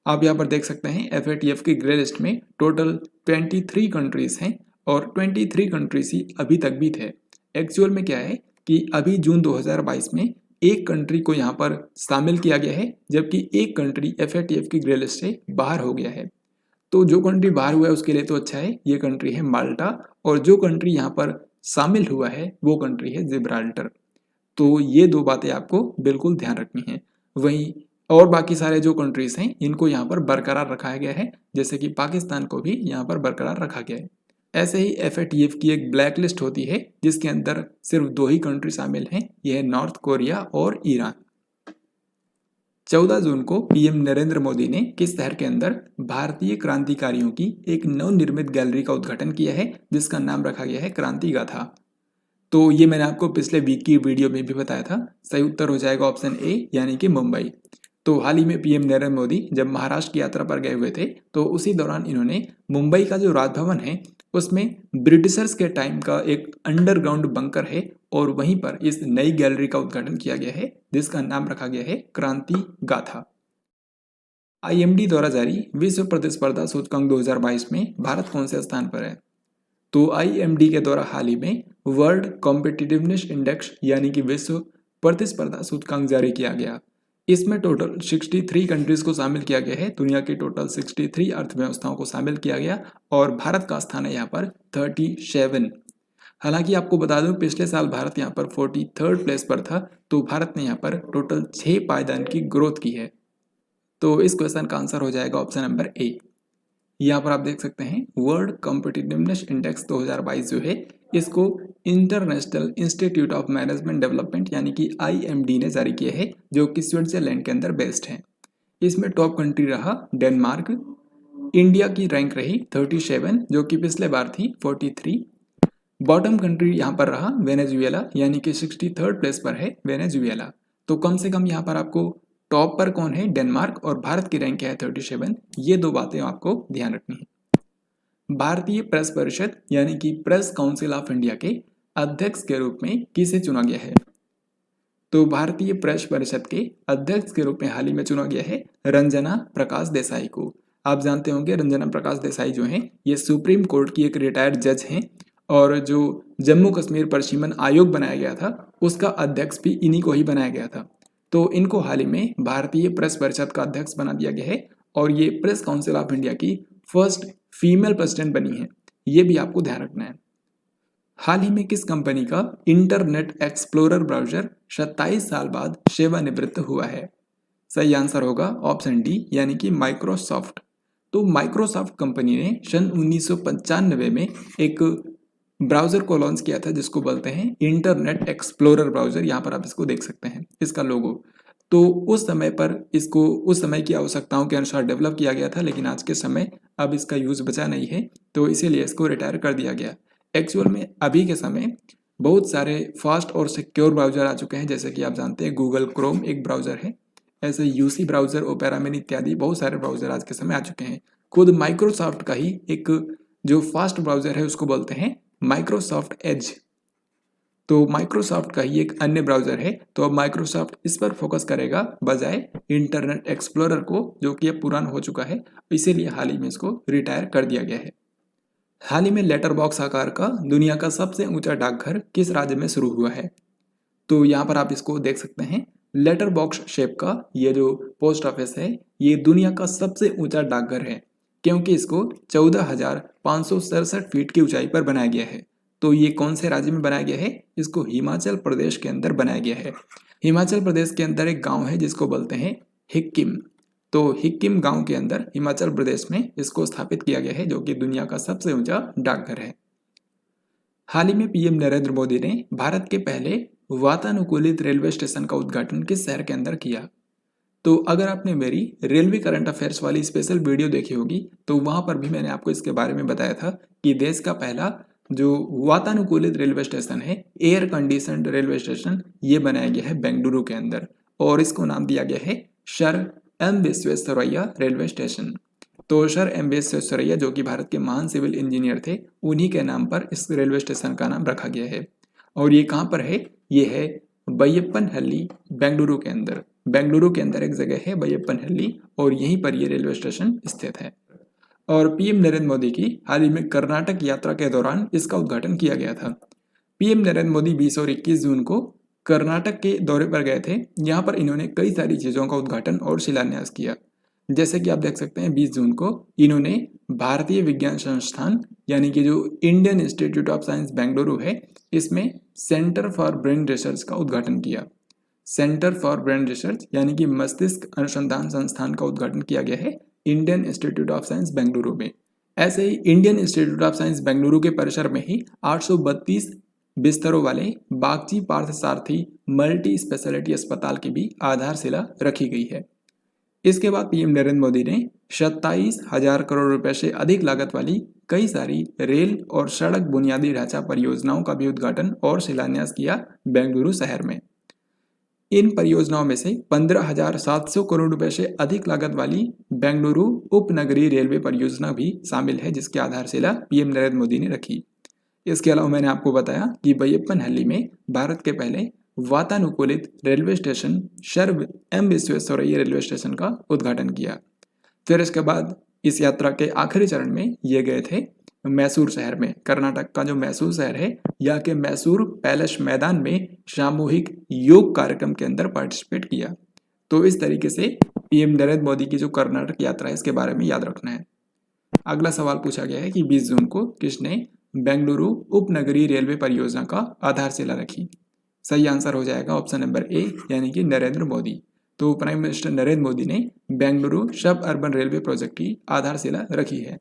आप यहाँ पर देख सकते हैं FATF की ग्रे लिस्ट में टोटल 23 कंट्रीज हैं और 23 कंट्रीज ही अभी तक भी थे। एक्चुअल में क्या है कि अभी जून 2022 में एक कंट्री को यहाँ पर शामिल किया गया है, जबकि एक कंट्री FATF की ग्रे लिस्ट से बाहर हो गया है। तो जो कंट्री बाहर हुआ है उसके लिए तो अच्छा है, ये कंट्री है माल्टा, और जो कंट्री यहाँ पर शामिल हुआ है वो कंट्री है जिब्राल्टर। तो ये दो बातें आपको बिल्कुल ध्यान रखनी है। वहीं और बाकी सारे जो कंट्रीज हैं इनको यहाँ पर बरकरार रखा गया है, जैसे कि पाकिस्तान को भी यहाँ पर बरकरार रखा गया है। ऐसे ही FATF की एक ब्लैक लिस्ट होती है जिसके अंदर सिर्फ 2 ही कंट्री शामिल हैं, यह है नॉर्थ कोरिया और ईरान। 14 जून को PM नरेंद्र मोदी ने किस शहर के अंदर भारतीय क्रांतिकारियों की एक नवनिर्मित गैलरी का उद्घाटन किया है, जिसका नाम रखा गया है क्रांति गाथा। तो ये मैंने आपको पिछले वीक की वीडियो में भी बताया था। सही उत्तर हो जाएगा ऑप्शन ए यानी कि मुंबई। तो हाल ही में PM नरेंद्र मोदी जब महाराष्ट्र की यात्रा पर गए हुए थे, तो उसी दौरान इन्होंने मुंबई का जो राजभवन है उसमें ब्रिटिशर्स के टाइम का एक अंडरग्राउंड बंकर है और वहीं पर इस नई गैलरी का उद्घाटन किया गया है, जिसका नाम रखा गया है क्रांति गाथा। IMD द्वारा जारी विश्व प्रतिस्पर्धा सूचकांक 2022 में भारत कौन से स्थान पर है? तो IMD के द्वारा हाल ही में वर्ल्ड कॉम्पिटिटिवनेस इंडेक्स यानी कि विश्व प्रतिस्पर्धा सूचकांक जारी किया गया। इसमें टोटल 63 कंट्रीज को शामिल किया गया है, दुनिया की टोटल 63 अर्थव्यवस्थाओं को शामिल किया गया और भारत का स्थान है यहाँ पर 37। हालांकि आपको बता दूं पिछले साल भारत यहाँ पर 43rd प्लेस पर था, तो भारत ने यहाँ पर टोटल 6 पायदान की ग्रोथ की है। तो इस क्वेश्चन का आंसर हो जाएगा ऑप्शन नंबर ए। यहाँ पर आप देख सकते हैं वर्ल्ड कॉम्पिटिटिवनेस इंडेक्स 2022 जो है इसको international institute of management development यानी कि IMD ने जारी किया है, जो कि स्विट्जरलैंड के अंदर बेस्ड है। इसमें टॉप कंट्री रहा डेनमार्क। इंडिया की रैंक रही 37 जो कि पिछले बार थी 43। बॉटम कंट्री यहाँ पर रहा वेनेजुएला यानी कि 63rd प्लेस पर है वेनेजुएला। तो कम से कम यहाँ पर आपको टॉप पर कौन है डेनमार्क और भारत की रैंक है 37, ये दो बातें आपको ध्यान रखनी है। भारतीय प्रेस परिषद यानी कि प्रेस काउंसिल ऑफ इंडिया के अध्यक्ष के रूप में किसे चुना गया है? तो भारतीय प्रेस परिषद के अध्यक्ष के रूप में हाल ही में चुना गया है रंजना प्रकाश देसाई को। आप जानते होंगे रंजना प्रकाश देसाई जो हैं ये सुप्रीम कोर्ट की एक रिटायर्ड जज हैं और जो जम्मू कश्मीर प्रशीमन आयोग बनाया गया था उसका अध्यक्ष भी इन्हीं को ही बनाया गया था। तो इनको हाल ही में भारतीय प्रेस परिषद का अध्यक्ष बना दिया गया है और ये प्रेस काउंसिल ऑफ इंडिया की फर्स्ट फीमेल प्रेसिडेंट बनी है, ये भी आपको ध्यान रखना है। हाल ही में किस कंपनी का इंटरनेट एक्सप्लोरर ब्राउजर 27 साल बाद सेवानिवृत्त हुआ है? सही आंसर होगा ऑप्शन डी यानी कि माइक्रोसॉफ्ट। तो माइक्रोसॉफ्ट कंपनी ने सन 1995 में एक ब्राउजर को लॉन्च किया था जिसको बोलते हैं इंटरनेट एक्सप्लोरर ब्राउजर। यहाँ पर आप इसको देख सकते हैं इसका लोगो। तो उस समय पर इसको उस समय की आवश्यकताओं के अनुसार डेवलप किया गया था, लेकिन आज के समय अब इसका यूज़ बचा नहीं है, तो इसीलिए इसको रिटायर कर दिया गया। एक्चुअल में अभी के समय बहुत सारे फास्ट और सिक्योर ब्राउजर आ चुके हैं, जैसे कि आप जानते हैं गूगल क्रोम एक ब्राउजर है, ऐसे UC ब्राउजर, ओपेरा मिनी इत्यादि बहुत सारे ब्राउजर आज के समय आ चुके हैं। खुद माइक्रोसॉफ्ट का ही एक जो फास्ट ब्राउजर है उसको बोलते हैं माइक्रोसॉफ्ट एज। तो माइक्रोसॉफ्ट का ही एक अन्य ब्राउजर है, तो अब माइक्रोसॉफ्ट इस पर फोकस करेगा बजाय इंटरनेट एक्सप्लोरर को, जो कि अब पुराना हो चुका है, इसीलिए हाल ही में इसको रिटायर कर दिया गया है। हाल ही में लेटर बॉक्स आकार का दुनिया का सबसे ऊंचा डाकघर किस राज्य में शुरू हुआ है? तो यहाँ पर आप इसको देख सकते हैं लेटर बॉक्स शेप का ये जो पोस्ट ऑफिस है ये दुनिया का सबसे ऊंचा डाकघर है, क्योंकि इसको 14,567 फीट की ऊंचाई पर बनाया गया है। तो ये कौन से राज्य में बनाया गया है? इसको हिमाचल प्रदेश के अंदर बनाया गया है। हिमाचल प्रदेश के अंदर एक गांव है जिसको बोलते हैं हिक्किम। तो हिक्किम गांव के अंदर हिमाचल प्रदेश में इसको स्थापित किया गया है, जो कि दुनिया का सबसे ऊंचा डाकघर है। हाल ही में पीएम नरेंद्र मोदी ने भारत के पहले वातानुकूलित रेलवे स्टेशन का उद्घाटन किस शहर के अंदर किया? तो अगर आपने मेरी रेलवे करंट अफेयर्स वाली स्पेशल वीडियो देखी होगी तो वहां पर भी मैंने आपको इसके बारे में बताया था कि देश का पहला जो वातानुकूलित रेलवे स्टेशन है, एयर कंडीशनड रेलवे स्टेशन, ये बनाया गया है बेंगलुरु के अंदर और इसको नाम दिया गया है sir M Visvesvaraya railway station. तो सर एम विश्वेश्वरैया जो कि भारत के महान सिविल इंजीनियर थे, उन्हीं के नाम पर इस रेलवे स्टेशन का नाम रखा गया है। और ये कहाँ पर है? ये है बैयप्पनहल्ली, बेंगलुरु के अंदर। बेंगलुरु के अंदर एक जगह है बैयप्पनहल्ली और यहीं पर ये रेलवे स्टेशन स्थित है। और पीएम नरेंद्र मोदी की हाल ही में कर्नाटक यात्रा के दौरान इसका उद्घाटन किया गया था। पीएम नरेंद्र मोदी 20 और 21 जून को कर्नाटक के दौरे पर गए थे। यहाँ पर इन्होंने कई सारी चीज़ों का उद्घाटन और शिलान्यास किया। जैसे कि आप देख सकते हैं 20 जून को इन्होंने भारतीय विज्ञान संस्थान यानी कि जो Indian Institute of Science Bengaluru है, इसमें सेंटर फॉर ब्रेन रिसर्च का उद्घाटन किया। सेंटर फॉर ब्रेन रिसर्च यानी कि मस्तिष्क अनुसंधान संस्थान का उद्घाटन किया गया है Indian Institute of Science Bengaluru में। ऐसे ही Indian Institute of Science Bengaluru के परिसर में ही 832 बिस्तरों वाले बागची पार्थसारथी मल्टी स्पेशलिटी अस्पताल की भी आधारशिला रखी गई है। इसके बाद पीएम नरेंद्र मोदी ने 27,000 करोड़ रुपए से अधिक लागत वाली कई सारी रेल और सड़क बुनियादी ढांचा परियोजनाओं का भी उद्घाटन और शिलान्यास किया बेंगलुरु शहर में। इन परियोजनाओं में से 15,700 करोड़ रुपए से अधिक लागत वाली बेंगलुरु उपनगरीय रेलवे परियोजना भी शामिल है, जिसकी आधारशिला पीएम नरेंद्र मोदी ने रखी। इसके अलावा मैंने आपको बताया कि बैयप्पनहल्ली में भारत के पहले वातानुकूलित railway station sir M Visvesvaraya railway station का उद्घाटन किया। फिर इसके बाद इस यात्रा के आखिरी चरण में ये गए थे मैसूर शहर में। कर्नाटक का जो मैसूर शहर है, यहाँ के मैसूर पैलेस मैदान में सामूहिक योग कार्यक्रम के अंदर पार्टिसिपेट किया। तो इस तरीके से पीएम नरेंद्र मोदी की जो कर्नाटक यात्रा है, इसके बारे में याद रखना है। अगला सवाल पूछा गया है कि 20 जून को किसने बेंगलुरु उपनगरीय रेलवे परियोजना का आधारशिला रखी? सही आंसर हो जाएगा ऑप्शन नंबर ए यानी कि नरेंद्र मोदी। तो प्राइम मिनिस्टर नरेंद्र मोदी ने बेंगलुरु सब अर्बन रेलवे प्रोजेक्ट की आधारशिला रखी है।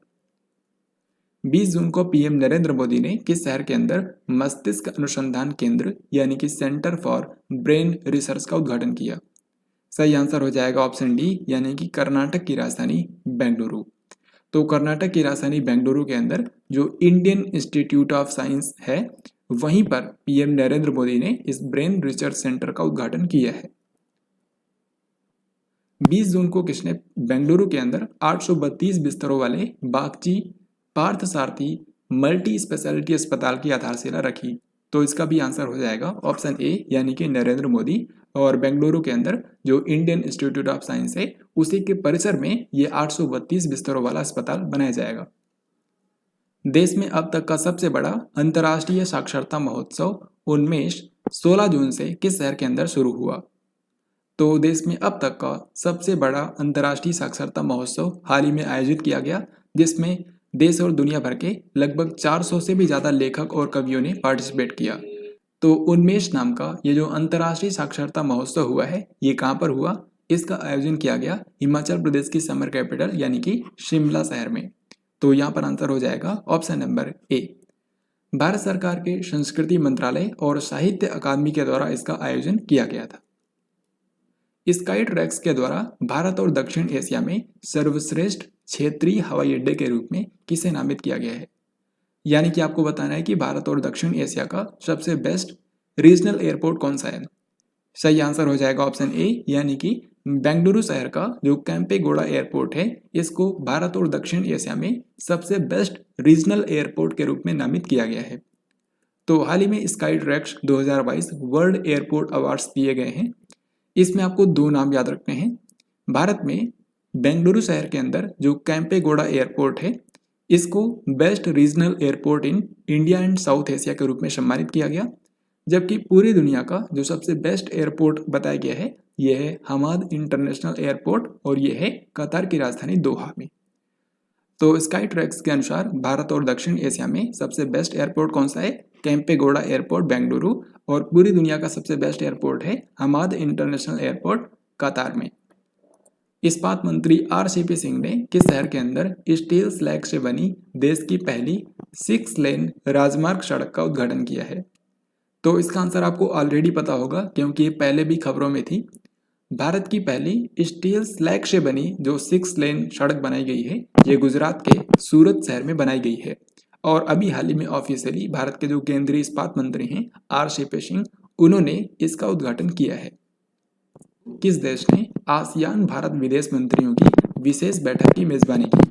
20 जून को पीएम नरेंद्र मोदी ने किस शहर के अंदर मस्तिष्क अनुसंधान केंद्र यानी कि सेंटर फॉर ब्रेन रिसर्च का उद्घाटन किया? सही आंसर हो जाएगा ऑप्शन डी यानी कि कर्नाटक की राजधानी बेंगलुरु। तो कर्नाटक की राजधानी बेंगलुरु के अंदर जो इंडियन इंस्टीट्यूट ऑफ साइंस है, वहीं पर पीएम नरेंद्र मोदी ने इस ब्रेन रिसर्च सेंटर का उद्घाटन किया है। 20 जून को किसने बेंगलुरु के अंदर 832 बिस्तरों वाले बागची पार्थसारथी मल्टी स्पेशलिटी अस्पताल की आधारशिला रखी? तो इसका भी आंसर हो जाएगा ऑप्शन ए यानी कि नरेंद्र मोदी। और बेंगलुरु के अंदर जो इंडियन इंस्टीट्यूट ऑफ साइंस है, उसी के परिसर में ये 832 बिस्तरों वाला अस्पताल बनाया जाएगा। देश में अब तक का सबसे बड़ा अंतर्राष्ट्रीय साक्षरता महोत्सव उन्मेष 16 जून से किस शहर के अंदर शुरू हुआ? तो देश में अब तक का सबसे बड़ा अंतर्राष्ट्रीय साक्षरता महोत्सव हाल ही में आयोजित किया गया, जिसमें देश और दुनिया भर के लगभग 400 से भी ज़्यादा लेखक और कवियों ने पार्टिसिपेट किया। तो उन्मेष नाम का ये जो अंतर्राष्ट्रीय साक्षरता महोत्सव हुआ है, ये कहाँ पर हुआ? इसका आयोजन किया गया हिमाचल प्रदेश की समर कैपिटल यानी कि शिमला शहर में। तो यहाँ पर आंसर हो जाएगा ऑप्शन नंबर ए। भारत सरकार के संस्कृति मंत्रालय और साहित्य अकादमी के द्वारा इसका आयोजन किया गया था। स्काई ट्रैक्स के द्वारा भारत और दक्षिण एशिया में सर्वश्रेष्ठ क्षेत्रीय हवाई अड्डे के रूप में किसे नामित किया गया है? यानी कि आपको बताना है कि भारत और दक्षिण एशिया का सबसे बेस्ट रीजनल एयरपोर्ट कौन सा है। सही आंसर हो जाएगा ऑप्शन ए यानी कि बेंगलुरु शहर का जो कैंपेगौड़ा एयरपोर्ट है, इसको भारत और दक्षिण एशिया में सबसे बेस्ट रीजनल एयरपोर्ट के रूप में नामित किया गया है। तो हाल ही में sky tracks 2022 world airport awards दिए गए हैं। इसमें आपको दो नाम याद रखने हैं। भारत में बेंगलुरु शहर के अंदर जो कैंपेगौड़ा एयरपोर्ट है, इसको best regional airport in India and south Asia के रूप में सम्मानित किया गया। जबकि पूरी दुनिया का जो सबसे बेस्ट एयरपोर्ट बताया गया है, यह है हमाद इंटरनेशनल एयरपोर्ट और यह है कतार की राजधानी दोहा में। तो स्काई ट्रैक्स के अनुसार भारत और दक्षिण एशिया में सबसे बेस्ट एयरपोर्ट कौन सा है? केम्पेगौड़ा एयरपोर्ट बेंगलुरु, और पूरी दुनिया का सबसे बेस्ट एयरपोर्ट है हमाद इंटरनेशनल एयरपोर्ट कतार में। इस्पात मंत्री आर.सी.पी. सिंह ने किस शहर के अंदर स्टील स्लैग से बनी देश की पहली 6 लेन राजमार्ग सड़क का उद्घाटन किया है? तो इसका आंसर आपको ऑलरेडी पता होगा क्योंकि ये पहले भी खबरों में थी। भारत की पहली स्टील स्लैग से बनी जो 6 लेन सड़क बनाई गई है, ये गुजरात के सूरत शहर में बनाई गई है। और अभी हाल ही में ऑफिशियली भारत के जो केंद्रीय इस्पात मंत्री हैं आर.सी.पी. सिंह, उन्होंने इसका उद्घाटन किया है। किस देश ने आसियान भारत विदेश मंत्रियों की विशेष बैठक की मेजबानी की?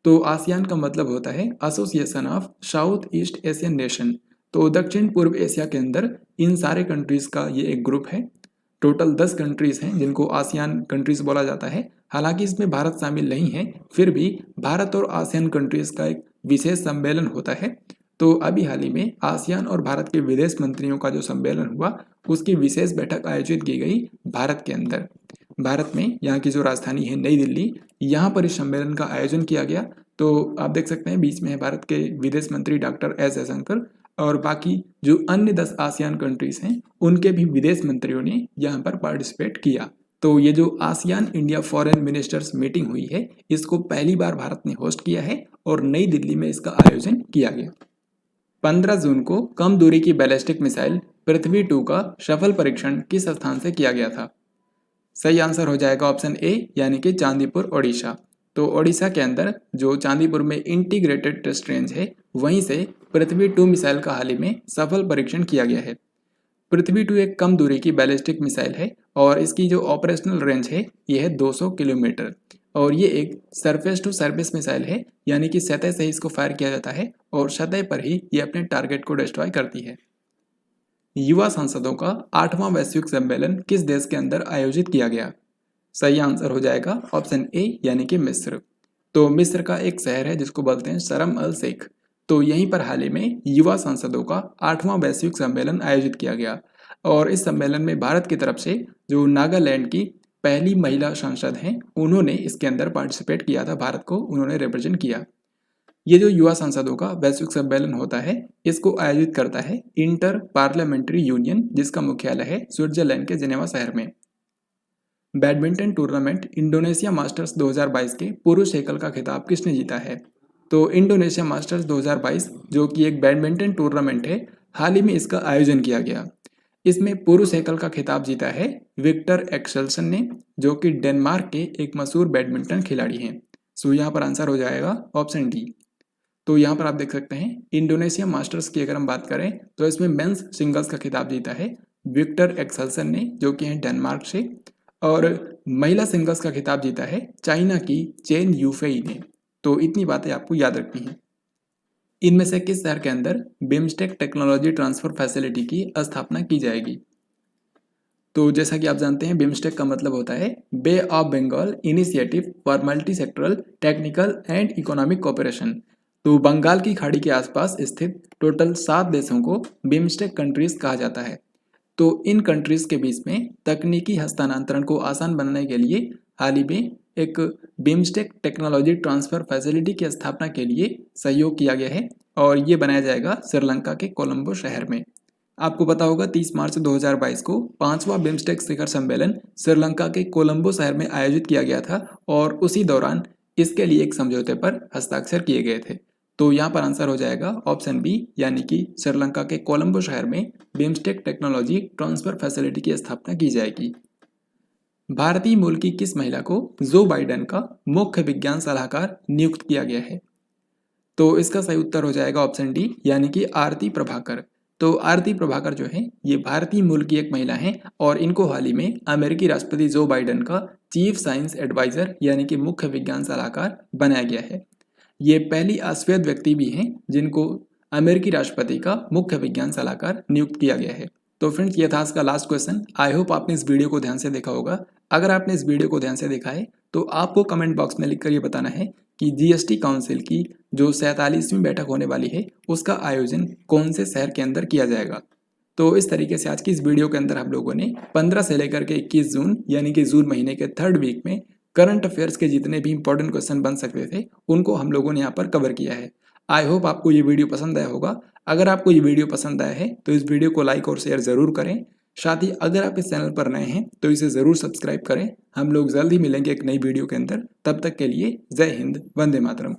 तो आसियान का मतलब होता है association of south east Asian nation. तो दक्षिण पूर्व एशिया के अंदर इन सारे कंट्रीज का ये एक ग्रुप है। टोटल 10 कंट्रीज हैं जिनको आसियान कंट्रीज बोला जाता है। हालांकि इसमें भारत शामिल नहीं है, फिर भी भारत और आसियान कंट्रीज का एक विशेष सम्मेलन होता है। तो अभी हाल ही में आसियान और भारत के विदेश मंत्रियों का जो सम्मेलन हुआ, उसकी विशेष बैठक आयोजित की गई भारत के अंदर। भारत में यहाँ की जो राजधानी है नई दिल्ली, यहाँ पर इस सम्मेलन का आयोजन किया गया। तो आप देख सकते हैं बीच में है भारत के विदेश मंत्री डॉक्टर एस जयशंकर, और बाकी जो अन्य 10 आसियान कंट्रीज हैं उनके भी विदेश मंत्रियों ने यहाँ पर पार्टिसिपेट किया। तो ये जो ASEAN India foreign ministers meeting हुई है, इसको पहली बार भारत ने होस्ट किया है और नई दिल्ली में इसका आयोजन किया गया। 15 जून को कम दूरी की बैलिस्टिक मिसाइल पृथ्वी 2 का सफल परीक्षण किस स्थान से किया गया था? सही आंसर हो जाएगा ऑप्शन ए, यानी कि चांदीपुर ओडिशा। तो ओडिशा के अंदर जो चांदीपुर में इंटीग्रेटेड टेस्ट रेंज है, वहीं से पृथ्वी 2 मिसाइल का हाल ही में सफल परीक्षण किया गया है। पृथ्वी 2 एक कम दूरी की बैलिस्टिक मिसाइल है और इसकी जो ऑपरेशनल रेंज है यह है 200 किलोमीटर, और ये एक सरफेस टू सरफेस मिसाइल है, यानी कि सतह से ही इसको फायर किया जाता है और सतह पर ही ये अपने टारगेट को डिस्ट्रॉय करती है। युवा सांसदों का 8वां वैश्विक सम्मेलन किस देश के अंदर आयोजित किया गया? सही आंसर हो जाएगा ऑप्शन ए, यानी कि मिस्र। तो मिस्र का एक शहर है जिसको बोलते हैं शर्म अल शेख। तो यहीं पर हाल ही में युवा सांसदों का 8वां वैश्विक सम्मेलन आयोजित किया गया, और इस सम्मेलन में भारत की तरफ से जो नागालैंड की पहली महिला सांसद हैं, उन्होंने इसके अंदर पार्टिसिपेट किया था, भारत को उन्होंने रिप्रेजेंट किया। ये जो युवा सांसदों का वैश्विक सम्मेलन होता है, इसको आयोजित करता है इंटर पार्लियामेंट्री यूनियन, जिसका मुख्यालय है स्विट्जरलैंड के जिनेवा शहर में। बैडमिंटन टूर्नामेंट इंडोनेशिया मास्टर्स 2022 के पुरुष एकल का खिताब किसने जीता है? तो इंडोनेशिया मास्टर्स 2022 जो कि एक बैडमिंटन टूर्नामेंट है, हाल ही में इसका आयोजन किया गया। इसमें पुरुष एकल का खिताब जीता है विक्टर एक्सेल्सन ने, जो कि डेनमार्क के एक मशहूर बैडमिंटन खिलाड़ी हैं। सो यहाँ पर आंसर हो जाएगा ऑप्शन डी। तो यहाँ पर आप देख सकते हैं इंडोनेशिया मास्टर्स की अगर हम बात करें तो इसमें मेंस सिंगल्स का खिताब जीता है विक्टर एक्सेल्सन ने, जो कि हैं डेनमार्क से, और महिला सिंगल्स का खिताब जीता है चाइना की चेन यूफेई ने। तो इतनी बातें आपको याद रखनी है। इनमें से किस शहर के अंदर बिम्स्टेक टेक्नोलॉजी ट्रांसफर फैसिलिटी की स्थापना की जाएगी? तो जैसा कि आप जानते हैं बिम्स्टेक का मतलब होता है bay of Bengal initiative for multi sectoral technical and economic cooperation. तो बंगाल की खाड़ी के आसपास स्थित टोटल 7 देशों को बिम्स्टेक कंट्रीज कहा जाता है। तो इन कंट्रीज के बीच में तकनीकी हस्तांतरण को आसान बनाने के लिए हाल ही में एक बिम्स्टेक टेक्नोलॉजी ट्रांसफर फैसिलिटी की स्थापना के लिए सहयोग किया गया है, और ये बनाया जाएगा श्रीलंका के कोलंबो शहर में। आपको पता होगा 30 मार्च 2022 को 5वां बिम्स्टेक शिखर सम्मेलन श्रीलंका के कोलंबो शहर में आयोजित किया गया था, और उसी दौरान इसके लिए एक समझौते पर हस्ताक्षर किए गए थे। तो यहाँ पर आंसर हो जाएगा ऑप्शन बी, यानी कि श्रीलंका के कोलंबो शहर में बिम्स्टेक टेक्नोलॉजी ट्रांसफर फैसिलिटी की स्थापना की जाएगी। भारतीय मूल की किस महिला को जो बाइडेन का मुख्य विज्ञान सलाहकार नियुक्त किया गया है? तो इसका सही उत्तर हो जाएगा ऑप्शन डी, यानी कि आरती प्रभाकर। तो आरती प्रभाकर जो है ये भारतीय मूल की एक महिला है, और इनको हाल ही में अमेरिकी राष्ट्रपति जो बाइडेन का चीफ साइंस एडवाइजर यानी कि मुख्य विज्ञान सलाहकार बनाया गया है। ये पहली अश्वेत व्यक्ति भी हैं जिनको अमेरिकी राष्ट्रपति का मुख्य विज्ञान सलाहकार नियुक्त किया गया है। तो फ्रेंड्स, ये था आज का लास्ट क्वेश्चन। आई होप आपने इस वीडियो को ध्यान से देखा होगा। अगर आपने इस वीडियो को ध्यान से देखा है तो आपको कमेंट बॉक्स में लिखकर ये बताना है कि जीएसटी काउंसिल की जो 47वीं बैठक होने वाली है उसका आयोजन कौन से शहर के अंदर किया जाएगा। तो इस तरीके से आज की इस वीडियो के अंदर हम लोगों ने 15 से लेकर के 21 जून यानी कि जून महीने के 3rd वीक में करंट अफेयर्स के जितने भी इंपॉर्टेंट क्वेश्चन बन सकते थे उनको हम लोगों ने यहाँ पर कवर किया है। आई होप आपको ये वीडियो पसंद आया होगा। अगर आपको ये वीडियो पसंद आया है तो इस वीडियो को लाइक और शेयर ज़रूर करें। साथ ही अगर आप इस चैनल पर नए हैं तो इसे ज़रूर सब्सक्राइब करें। हम लोग जल्द ही मिलेंगे एक नई वीडियो के अंदर। तब तक के लिए जय हिंद, वंदे मातरम।